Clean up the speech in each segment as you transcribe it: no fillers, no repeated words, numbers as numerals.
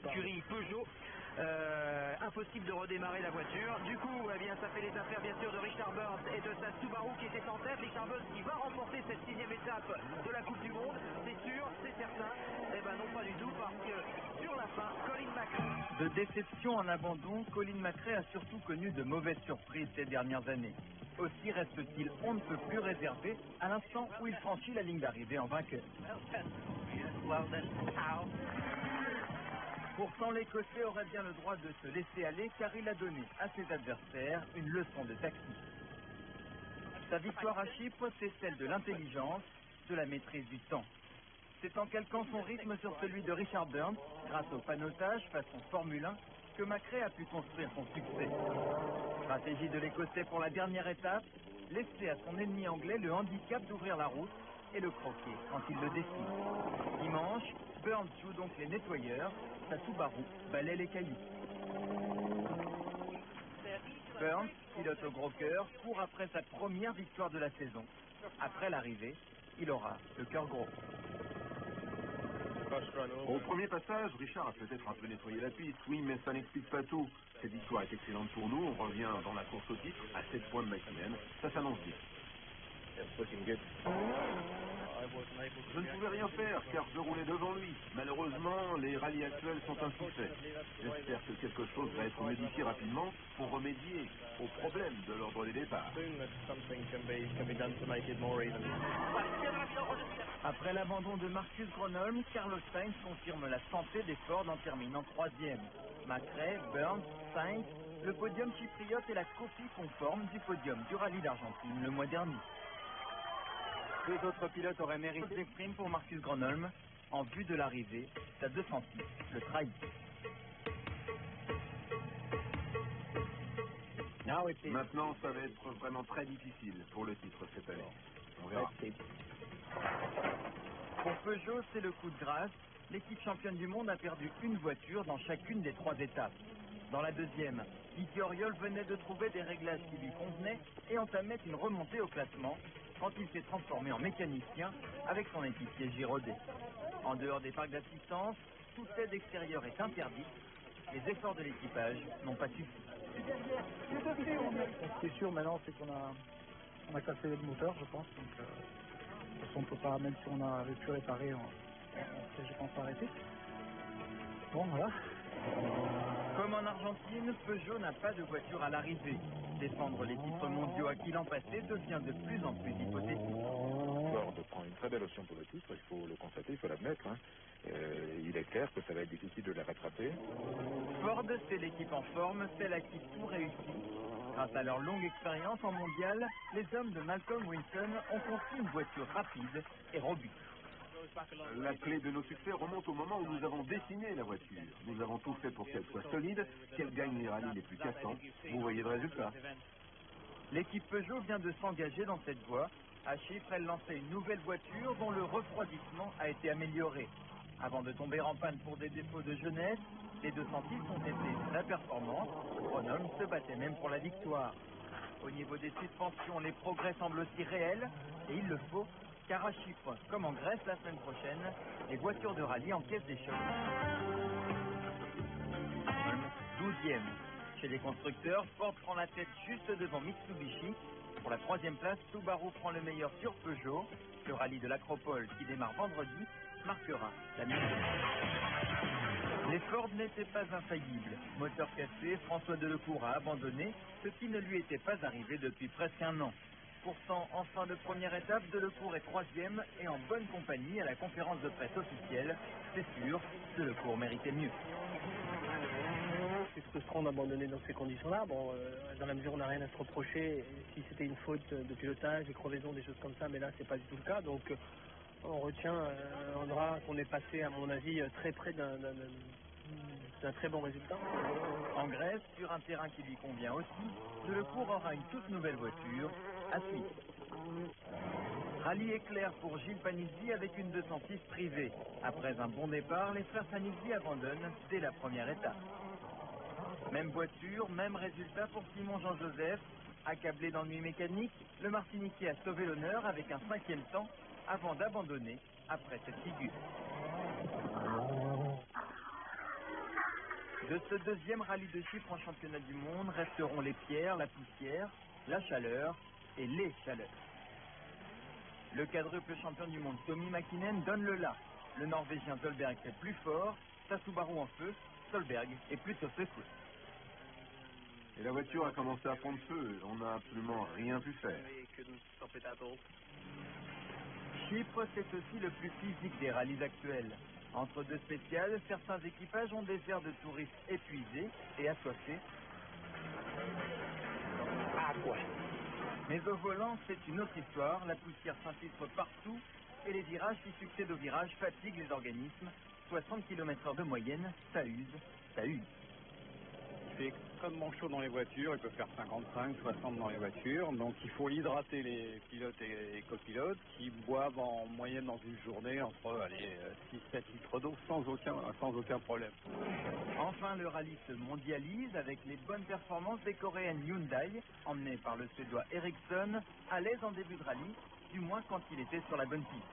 l'écurie Peugeot. Impossible de redémarrer la voiture. Du coup, eh bien, ça fait les affaires bien sûr de Richard Burns et de sa Subaru qui était en tête. Richard Burns qui va remporter cette 6e étape de la Coupe du Monde. C'est sûr, c'est certain. Eh ben non, pas du tout, parce que sur la fin, Colin McRae. De déception en abandon, Colin McRae a surtout connu de mauvaises surprises ces dernières années. Aussi reste-t-il on ne peut plus réservé à l'instant où il franchit la ligne d'arrivée en vainqueur. Pourtant, l'Écossais aurait bien le droit de se laisser aller car il a donné à ses adversaires une leçon de tactique. Sa victoire à Chypre, c'est celle de l'intelligence, de la maîtrise du temps. C'est en calquant son rythme sur celui de Richard Burns, grâce au panotage façon Formule 1, que McRae a pu construire son succès. Stratégie de l'Écossais pour la dernière étape, laisser à son ennemi anglais le handicap d'ouvrir la route et le croquer quand il le décide. Dimanche, Burns joue donc les nettoyeurs, sa Subaru balaie les cailloux. Burns, pilote au gros cœur, court après sa première victoire de la saison. Après l'arrivée, il aura le cœur gros. Au premier passage, Richard a peut-être un peu nettoyé la piste, oui, mais ça n'explique pas tout. Cette victoire est excellente pour nous, on revient dans la course au titre, à 7 points de Macmillan, ça s'annonce bien. Je ne pouvais rien faire car je roulais devant lui. Malheureusement, les rallyes actuels sont un succès. J'espère que quelque chose va être modifié rapidement pour remédier aux problèmes de l'ordre des départs. Après l'abandon de Marcus Gronholm, Carlos Sainz confirme la santé des Ford en terminant 3e. McRae, Burns, Sainz, le podium chypriote est la copie conforme du podium du rallye d'Argentine le mois dernier. 2 autres pilotes auraient mérité des primes pour Marcus Gronholm. En vue de l'arrivée, sa 206 le trahit. Maintenant, ça va être vraiment très difficile pour le titre cette année. On verra. Pour Peugeot, c'est le coup de grâce. L'équipe championne du monde a perdu une voiture dans chacune des 3 étapes. Dans la deuxième, Didier Auriol venait de trouver des réglages qui lui convenaient et entamait une remontée au classement quand il s'est transformé en mécanicien avec son équipier Giraudet. En dehors des parcs d'assistance, toute aide extérieure est interdite. Les efforts de l'équipage n'ont pas suffi. Ce qui est sûr maintenant, c'est qu'on a cassé le moteur, je pense. Donc, de toute façon, on peut pas, même si on avait pu réparer, on serait, je pense, arrêté. Bon, voilà. Comme en Argentine, Peugeot n'a pas de voiture à l'arrivée. Défendre les titres mondiaux acquis l'an passé devient de plus en plus hypothétique. Ford prend une très belle option pour le titre, il faut le constater, il faut l'admettre. Il est clair que ça va être difficile de la rattraper. Ford, c'est l'équipe en forme, celle à qui tout réussit. Grâce à leur longue expérience en mondial, les hommes de Malcolm Wilson ont conçu une voiture rapide et robuste. La clé de nos succès remonte au moment où nous avons dessiné la voiture. Nous avons tout fait pour qu'elle soit solide, qu'elle gagne les rallyes les plus cassants. Vous voyez le résultat. L'équipe Peugeot vient de s'engager dans cette voie. À Chypre, elle lançait une nouvelle voiture dont le refroidissement a été amélioré. Avant de tomber en panne pour des défauts de jeunesse, les 206 ont été très performantes. Gronholm se battait même pour la victoire. Au niveau des suspensions, les progrès semblent aussi réels, et il le faut, car à Chypre, comme en Grèce la semaine prochaine, les voitures de rallye encaissent des chocs. 12e. Chez les constructeurs, Ford prend la tête juste devant Mitsubishi. Pour la 3e place, Subaru prend le meilleur sur Peugeot. Le rallye de l'Acropole, qui démarre vendredi, marquera la mi-temps. Les Ford n'étaient pas infaillibles. Moteur cassé, François Delecourt a abandonné, ce qui ne lui était pas arrivé depuis presque un an. Pourtant, en fin de première étape, Delecourt est 3e et en bonne compagnie à la conférence de presse officielle. C'est sûr, Delecourt méritait mieux. C'est frustrant d'abandonner dans ces conditions-là. Bon, dans la mesure où on n'a rien à se reprocher, si c'était une faute de pilotage, des crevaisons, des choses comme ça, mais là, c'est pas du tout le cas. Donc, on retient Andra qu'on est passé, à mon avis, très près d'un très bon résultat. En Grèce, sur un terrain qui lui convient aussi, Delecourt aura une toute nouvelle voiture à suivre. Rallye éclair pour Gilles Panizzi avec une 206 privée. Après un bon départ, les frères Panizzi abandonnent dès la première étape. Même voiture, même résultat pour Simon Jean-Joseph. Accablé d'ennui mécanique, le Martiniquais a sauvé l'honneur avec un 5e temps avant d'abandonner après cette figure. De ce deuxième rallye de Chypre en championnat du monde resteront les pierres, la poussière, la chaleur et les chaleurs. Le quadruple champion du monde Tommi Mäkinen donne le là. Le Norvégien Solberg est plus fort, sa Subaru en feu, Solberg est plutôt secoué. Et la voiture a commencé à prendre feu. On n'a absolument rien pu faire. Chypre, c'est aussi le plus physique des rallyes actuels. Entre deux spéciales, certains équipages ont des airs de touristes épuisés et assoiffés. Mais au volant, c'est une autre histoire. La poussière s'infiltre partout et les virages qui succèdent aux virages fatiguent les organismes. 60 km/h de moyenne, ça use, ça use. C'est extrêmement chaud dans les voitures, il peut faire 55, 60 dans les voitures, donc il faut hydrater les pilotes et copilotes qui boivent en moyenne dans une journée entre 6-7 litres d'eau sans aucun problème. Enfin, le rallye se mondialise avec les bonnes performances des Coréennes Hyundai, emmenées par le Suédois Ericsson, à l'aise en début de rallye, du moins quand il était sur la bonne piste.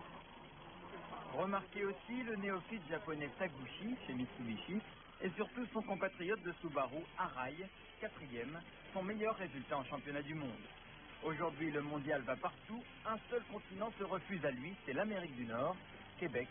Remarquez aussi le néophyte japonais Taguchi chez Mitsubishi, et surtout son compatriote de Subaru, Arai, 4e, son meilleur résultat en championnat du monde. Aujourd'hui, le mondial va partout, un seul continent se refuse à lui, c'est l'Amérique du Nord, Québec.